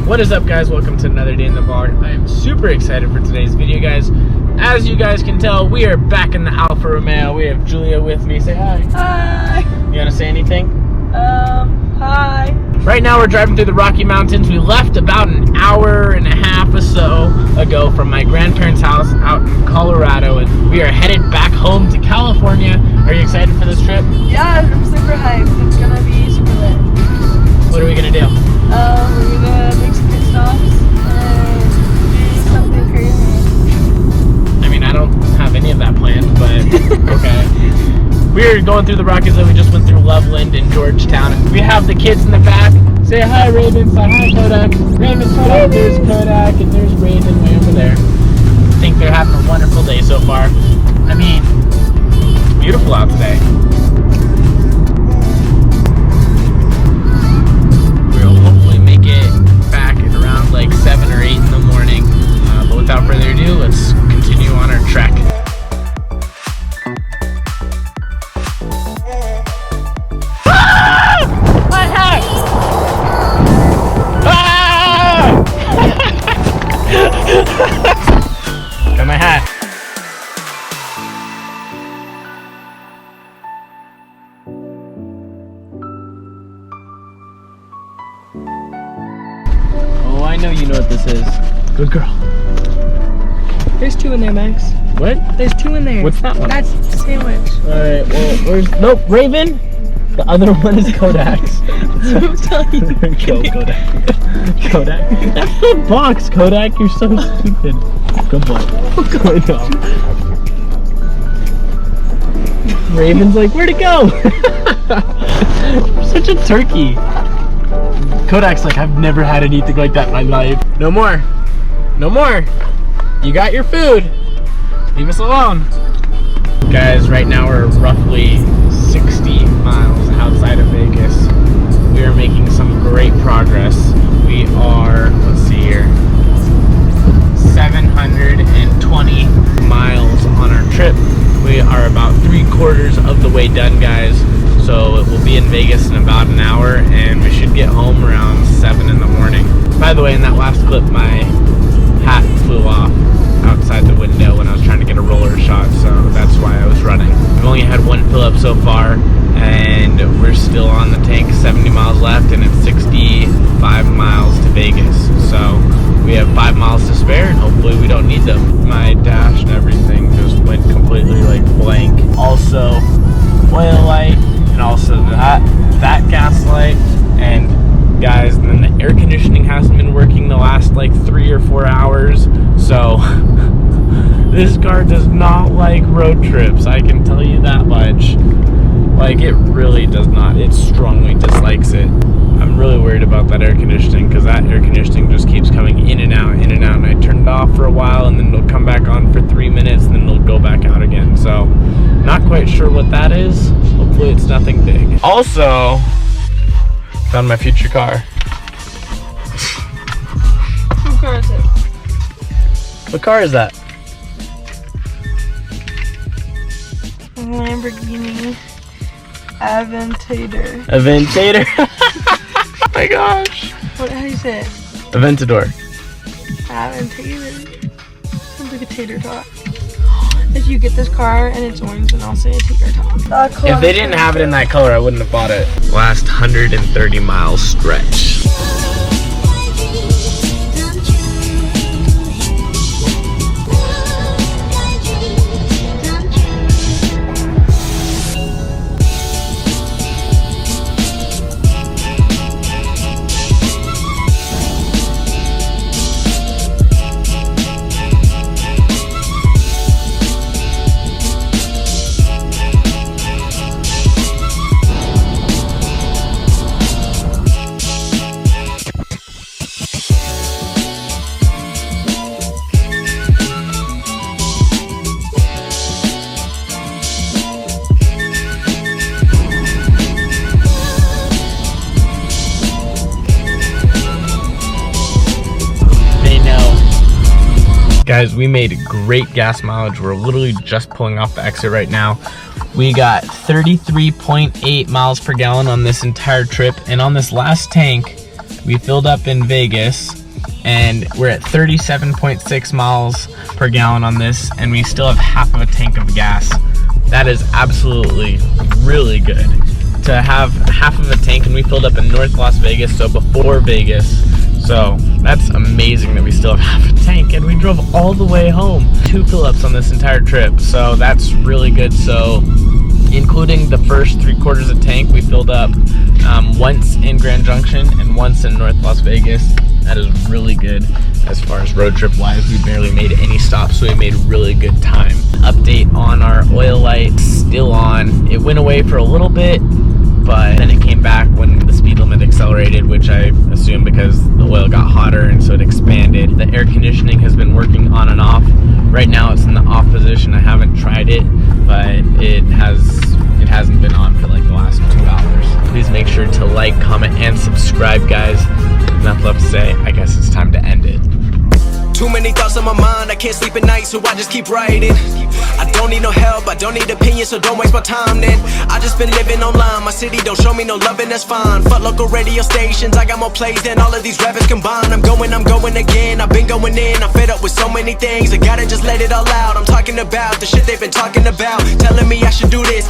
What is up, guys? Welcome to another day in the vlog. I am super excited for today's video, guys. As you guys can tell, we are back in the Alfa Romeo. We have Julia with me. Say hi. Hi. You want to say anything? Hi. Right now we're driving through the Rocky Mountains. We left about an hour and a half or so ago from my grandparents' house out in Colorado, and we are headed back home to California. Are you excited for this trip? Yeah, I'm super hyped. It's gonna be super lit. What are we gonna do? We're gonna make some pit stops and do something crazy. I mean, I don't have any of that planned, but okay. We're going through the Rockies, and we just went through Loveland and Georgetown. We have the kids in the back. Say hi, Raven. Say hi, Kodak. Raven, Kodak. There's Kodak, and there's Raven way over there. I think they're having a wonderful day so far. I mean, it's beautiful out today. We'll hopefully make it back at around like 7 or 8 in the morning. But without further ado, let's continue on our trek. Got my hat. Oh, I know you know what this is. Good girl. There's 2 in there, Max. What? There's 2 in there. What's that one? That's the sandwich. Alright, well, where's... Nope, Raven! The other one is Kodak's. I'm telling you. Go, Kodak. Kodak. That's the box, Kodak. You're so stupid. Good boy. Good dog. Raven's like, where'd it go? You're such a turkey. Kodak's like, I've never had anything like that in my life. No more. No more. You got your food. Leave us alone. Guys, right now we're roughly 60 miles outside of Vegas. We are making some great progress. We are, let's see here, 720 miles on our trip. We are about 3/4 of the way done, guys. So we'll be in Vegas in about an hour, and we should get home around 7 in the morning. By the way, in that last clip, my hat flew off outside the window when I was trying to get a roller shot, so that's why I was running. I've only had one fill up so far, and we're still on the tank. 70 miles left, and it's 65 miles to Vegas, so we have 5 miles to spare, and hopefully we don't need them. My dash and everything just went completely like blank. Also oil light, and also that gas light, and guys, and then the air conditioning hasn't been working the last like 3 or 4 hours, so this car does not like road trips, I can tell you that much. Like, it really does not. It strongly dislikes it. I'm really worried about that air conditioning, because that air conditioning just keeps coming in and out, and I turned it off for a while, and then it'll come back on for 3 minutes, and then it'll go back out again. So not quite sure what that is. Hopefully it's nothing big. Also, found my future car. What car is it? What car is that? Lamborghini Aventador. Aventador. Oh my gosh. How do you say it? Aventador. Aventador. Sounds like a tater tot. If you get this car and it's orange, then I'll say a tater tot. If they didn't have it in that color, I wouldn't have bought it. Last 130 mile stretch. Guys, we made great gas mileage. We're literally just pulling off the exit right now. We got 33.8 miles per gallon on this entire trip, and on this last tank we filled up in Vegas, and we're at 37.6 miles per gallon on this, and we still have half of a tank of gas. That is absolutely really good to have half of a tank, and we filled up in North Las Vegas, so before Vegas. So that's amazing that we still have half a tank, and we drove all the way home. 2 fill-ups on this entire trip, so that's really good. So including the first 3/4 of tank, we filled up once in Grand Junction and once in North Las Vegas. That is really good. As far as road trip wise, we barely made any stops, so we made really good time. Update on our oil light, still on. It went away for a little bit, but then it came back when the speed limit accelerated, which I assume because the oil got hotter and so it expanded. The air conditioning has been working on and off. Right now it's in the off position. I haven't tried it, but it hasn't been on for like the last 2 hours. Please make sure to like, comment, and subscribe, guys. Enough left to say. I guess it's time to end it. Too many thoughts on my mind, I can't sleep at night, so I just keep writing. I don't need no help, I don't need opinions, so don't waste my time then. I just been living online, my city don't show me no love, and that's fine. Fuck local radio stations, I got more plays than all of these rappers combined. I'm going again, I've been going in, I'm fed up with so many things, I gotta just let it all out. I'm talking about the shit they've been talking about, telling me I should do this.